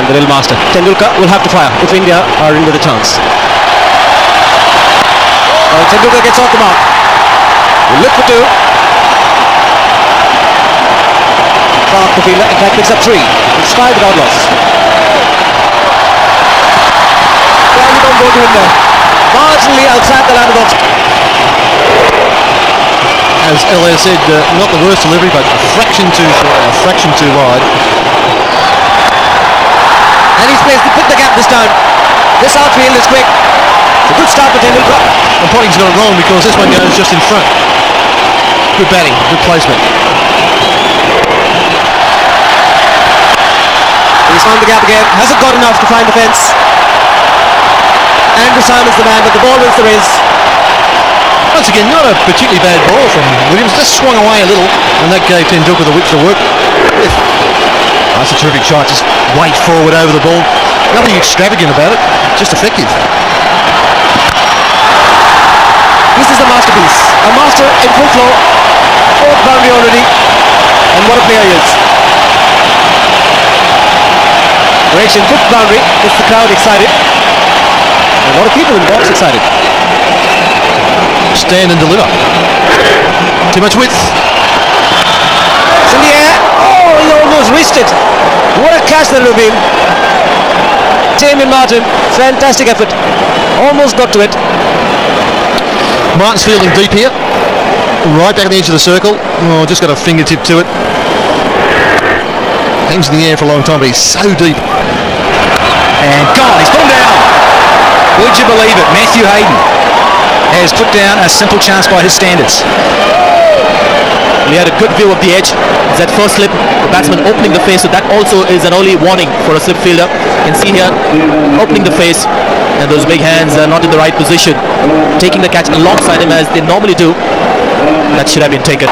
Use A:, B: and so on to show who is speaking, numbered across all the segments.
A: the little master. Tendulkar will have to fire if India are in with a chance. Tendulkar gets off the mark. We'll look for two. Clark, the fielder, in fact picks up 3. It's 5 without loss. Well, you don't go to him there. Marginally outside the line of obstacle.
B: As LA said, not the worst delivery, but a fraction too short, a fraction too wide.
A: And he's placed to put the gap this time. This outfield is quick. It's a good start for Tendulkar.
B: And Potting's got it wrong because this one goes just in front. Good batting, good placement.
A: He's found the gap again. Hasn't got enough to find the fence. Andrew Simon's the man, but the ball wins the race.
B: Once again, not a particularly bad ball from Williams. Just swung away a little, and that gave Tendulkar the width to work with. That's a terrific shot. Just weight forward over the ball. Nothing extravagant about it. Just effective.
A: This is a masterpiece. A master in full flow. 4th boundary already. And what a player he is. Greate in 5th boundary. Gets the crowd excited. And a lot of people in the box excited.
B: Stand and deliver. Too much width.
A: It's in the air. Oh, he almost reached it. What a catch that would have been. Damien Martin, fantastic effort. Almost got to it.
B: Martin's fielding deep here. Right back at the edge of the circle. Oh, just got a fingertip to it. Hangs in the air for a long time, but he's so deep.
C: And gone. He's gone down. Would you believe it? Matthew Hayden has put down a simple chance by his standards.
D: He had a good view of the edge. It's that first slip, the batsman opening the face, so that also is an early warning for a slip fielder. You can see here, opening the face, and those big hands are not in the right position. Taking the catch alongside him as they normally do. That should have been taken.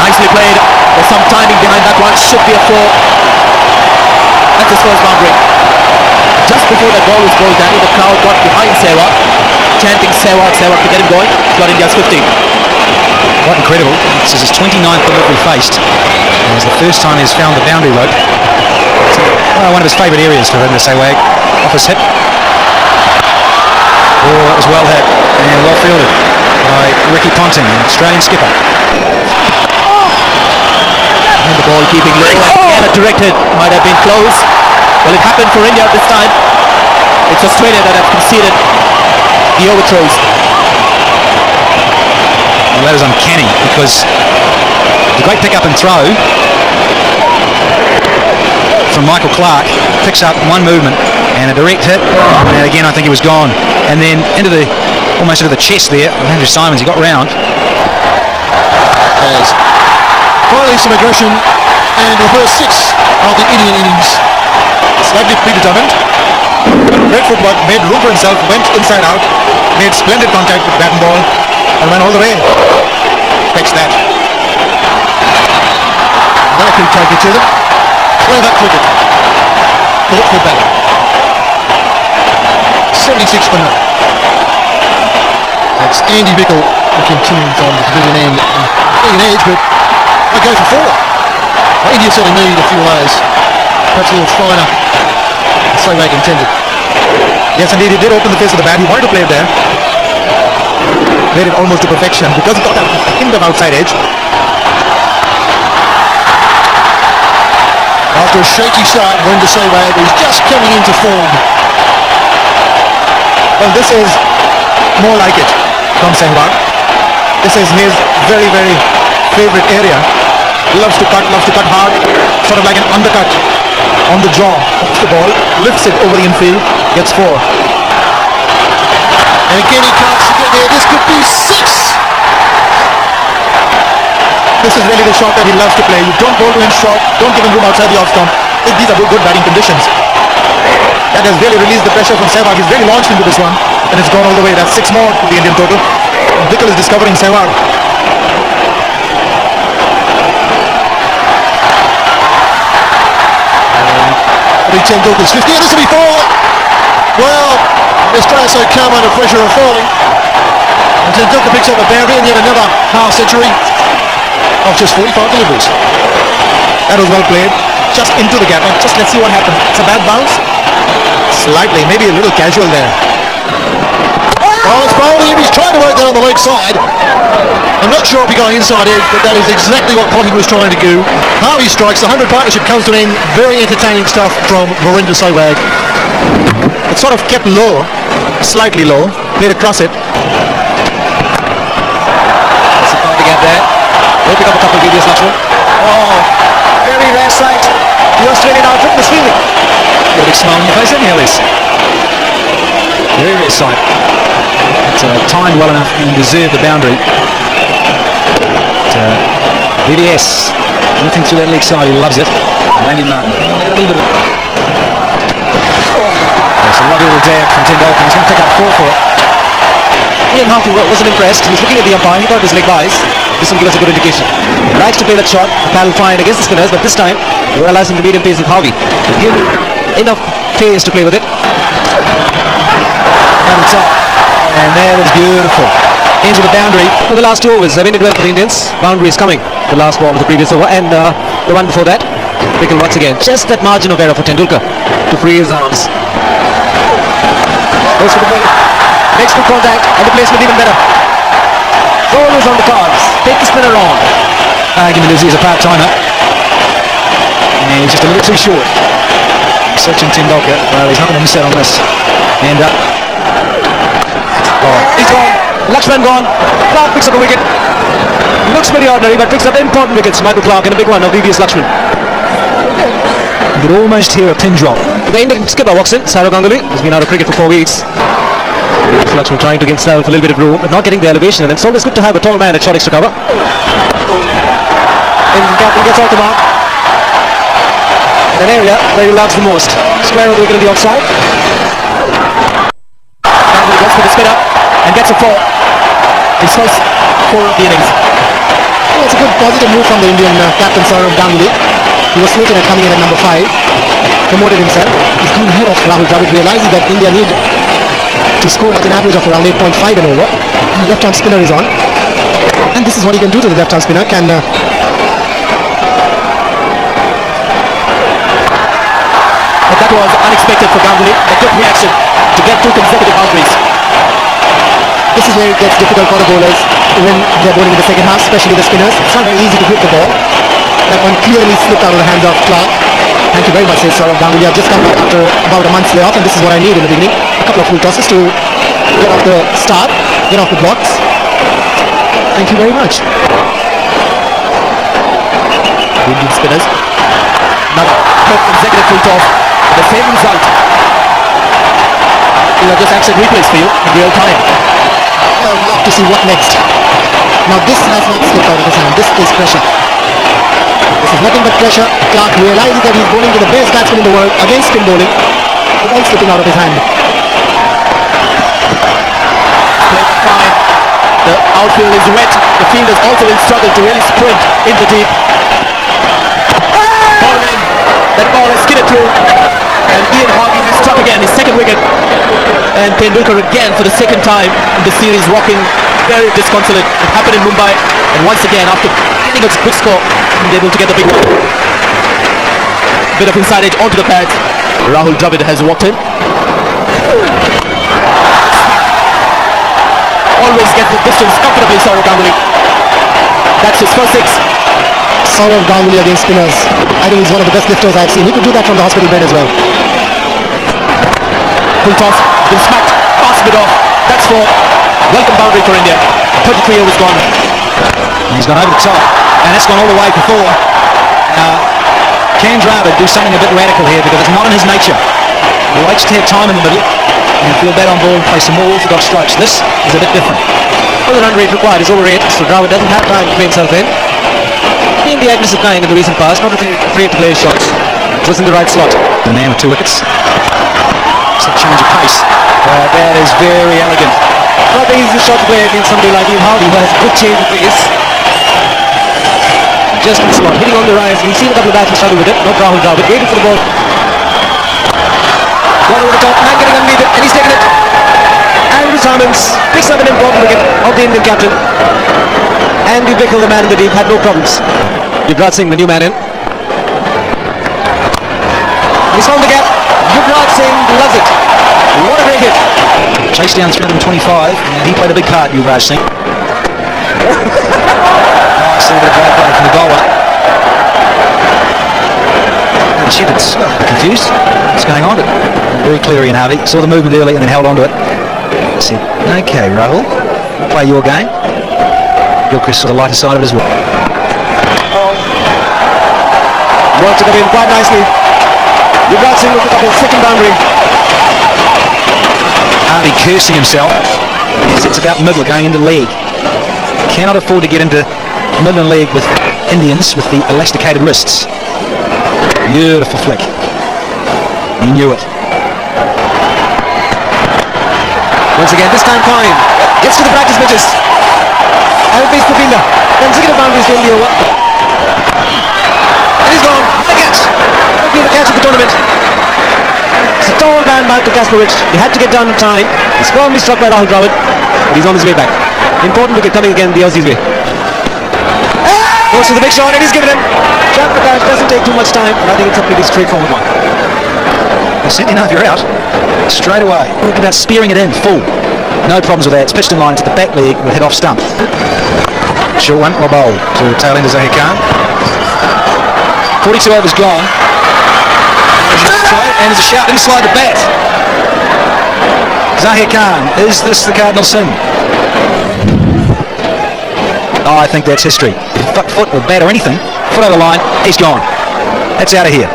D: Nicely played. There's some timing behind that one. Should be a 4. That's his first boundary. Just before that ball was bowled, Danny, the crowd got behind Sehwag, chanting Sehwag, Sehwag to get him going. He's got India's 15.
C: Quite incredible. This is his 29th delivery faced. And it's the first time he's found the boundary rope. One of his favourite areas for him, the Sehwag. Off his hip. Oh, that was well hit and well fielded by Ricky Ponting, Australian skipper.
D: And the ball keeping low, and a direct hit might have been close. Well, it happened for India this time. It's Australia that have conceded the overthrows.
C: Well, that was uncanny because the great pick up and throw from Michael Clark picks up one movement and a direct hit, and again I think he was gone. And then almost into the chest there, Andrew Simons, he got round.
B: As finally some aggression, and the first 6 of the Indian innings. Slightly predetermined. Great footwork, made room for himself, went inside out, made splendid contact with bat and ball, and went all the way. Fetch that. Very quick target to them. Clever cricket. Thoughtful batting. 76 for now. That's Andy Bickle who continues on the pavilion end. Big an edge, but I go for 4. Well, India certainly need a few layers. Perhaps a little finer. So they intended. Yes, indeed, he did open the face of the bat. He wanted to play it there. Played it almost to perfection because he got that hint of outside edge. After a shaky start, going to Sehwag, he's just coming into form. Well, this is more like it from Sehwag. This is his very, very favourite area. Loves to cut hard, sort of like an undercut on the jaw of the ball, lifts it over the infield, gets 4. And again he cuts, this could be 6. This is really the shot that he loves to play. You don't bowl to him short, don't give him room outside the off stump. These are good batting conditions. That has really released the pressure from Sehwag. He's really launched into this one, and it's gone all the way. That's 6 more to the Indian total. Bickle is discovering Sehwag. Tendulkar's 50, and this will be 4. Well, Australia so calm under pressure of falling. And Tendulkar picks up a boundary and yet another half century of just 45 deliveries. That was well played. Just into the gap. And just let's see what happens. It's a bad bounce. Slightly, maybe a little casual there. Oh, it's bowled him. He's trying to work that on the leg side. I'm not sure if he got inside edge, but that is exactly what Potty was trying to do. Harvey strikes. The 100 partnership comes to an end. Very entertaining stuff from Verinder Sehwag. It sort of kept low, slightly low. Played across it.
A: It's a point again there. We'll pick up a couple of videos, Lakshman. Oh, very rare sight. The Australian outfit was feeling.
C: Got a big smile on your face, haven't you, Ellis? Very rare sight. It's timed well enough and deserved the boundary. VDS, looking through that leg side, he loves it. Randy Martin, a little bit of... There's a lovely little dab from Tendulkar. He's going to pick up 4 for it.
A: Ian Harvey wasn't impressed. He was looking at the umpire. He thought his leg bias. This will give us a good indication. He likes to play that shot. The paddle fine against the spinners, but this time we're realizing the medium pace with Harvey. Give him enough pace to play with it.
C: And it's up. And that is beautiful. Into the boundary.
A: For the last 2 overs, I mean it well for the Indians. Boundary is coming. The last ball of the previous over, and the one before that. Pickle once again. Just that margin of error for Tendulkar to free his arms. Goes for the ball. Makes good contact, and the placement even better. Always on the cards. Take the spinner on.
C: Argument is he's a part-timer. And he's just a little too short. Sachin Tendulkar, well, he's not going to miss out on this. And
A: he's gone. Lakshman gone. Clark picks up a wicket. Looks very ordinary, but picks up important wickets. Michael Clark and a big one of VVS Lakshman.
C: you could almost hear a pin drop.
A: The Indian skipper walks in. Saurav Ganguly has been out of cricket for 4 weeks. Lakshman trying to give himself a little bit of room, but not getting the elevation, and it's always good to have a tall man at short extra cover. And the captain gets off the mark. An area where he loves the most. Square of the wicket on the outside.
D: Ganguly goes for the spinner and gets a 4. His first 4 of the innings.
B: Well, it's a good positive move from the Indian captain Saurav Ganguly. He was slated at coming in at number 5. Promoted himself. He's gone ahead of Rahul Dravid, realizing that India need to score at an average of around 8.5 and over. And the left-arm spinner is on. And this is what he can do to the left-arm spinner. But
D: that was unexpected for Ganguly. A good reaction to get 2 consecutive boundaries.
B: this is where it gets difficult for the bowlers when they're bowling in the second half, especially the spinners. It's not very easy to hit the ball. That one clearly slipped out of the hands of Clark. Thank you very much, says Saurav Ganguly. I've just come back after about a month's layoff, and this is what I need in the beginning. A couple of full tosses to get off the start, get off the blocks. Thank you very much.
D: Indian spinners. Another third consecutive full toss. The same result. These are just action replays for you in real time.
B: I would love to see what next. Now this has not slipped out of his hand. This is pressure. This is nothing but pressure. Clark realizes that he's bowling to the best batsman in the world against spin bowling. The ball slipping out of his hand.
D: Played fine. The outfield is wet. The fielders also will struggle to really sprint in the deep. Ball in. That ball is skidded through. And Ian Harvey has struck again, his second wicket. And Tendulkar again for the second time in the series walking very disconsolate. It happened in Mumbai, and once again after finding a good score, he's able to get the big one. Bit of inside edge onto the pads. Rahul Dravid has walked in. Always gets the distance comfortably, Saurav Ganguly. That's his first 6.
B: Saurav Ganguly against spinners. I think he's one of the best lifters I've seen. He could do that from the hospital bed as well.
D: Full toss, been smacked, passed it off. That's 4. Welcome boundary for India. 33 overs gone.
C: He's gone over the top, and it's gone all the way for 4. Can Dravid do something a bit radical here, because it's not in his nature. He likes to have time in the middle and field that on ball and play some more orthodox strikes. This is a bit different.
A: Well, the run rate required is over 8, so Dravid doesn't have time to play himself in. Being the aggressive kind in the recent past, not afraid to play his shots. It was in the right slot.
C: The man with 2 wickets. It's a change of pace. That is very elegant.
A: Not the easiest shot to play against somebody like Ian Harvey, who has good change of pace. Just in the slot, hitting on the rise. We've seen a couple of batsmen struggle with it. Not Rahul Dravid, waiting for the ball. One over the top, man getting underneath it, and he's taken it. Andrew Simons picks up an important wicket of the Indian captain. Andy Bickle, the man in the deep, had no problems. Yuvraj Singh, the new man in. He's found the gap. Yuvraj Singh loves it. What a great hit.
C: Chased down 325, and he played a big part, Yuvraj Singh. Nice little bit of ball play from the bowler. And Shepherd's confused. What's going on? But very clear in Harvey. Saw the movement early and then held on to it. Said, okay, Rahul, play your game. Gilchrist saw the lighter side of it as well.
A: Worked it in quite nicely. Yuvraj Singh will pick up his second boundary.
C: Harvey cursing himself. It's about middle going into leg. Cannot afford to get into middle and leg with Indians with the elasticated wrists. Beautiful flick. He knew it.
A: Once again, this time fine. Gets to the practice pitches. Outpace Pupinda. Consecutive boundaries to India. And he's gone. What a catch. Might be the catch of the tournament. It's a tall man back to Kasparov. He had to get down in time. He's firmly struck by Rahul Dravid. But he's on his way back. Important wicket coming again the Aussies' way. Goes to the big shot and he's given him. Jam Prakash doesn't take too much time, but I think it's a pretty straightforward one.
C: Well, certainly now if you're out, straight away. Look about spearing it in, full. No problems with that. It's pitched in line to the back leg with head off stump. Short one, or bowl to tail end of Zahir Khan. 42 overs gone. And there's a shout inside the bat. Zahir Khan, is this the cardinal sin? Oh, I think that's history. If he fucked foot or bat or anything, foot over the line, he's gone. That's out of here.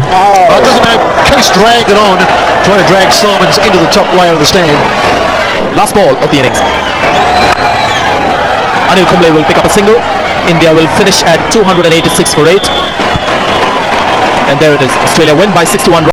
B: Oh, it doesn't matter. Case dragged it on, trying to drag Simons into the top layer of the stand.
D: Last ball of the innings. Anil Kumble will pick up a single. India will finish at 286 for 8. And there it is. Australia win by 61 runs.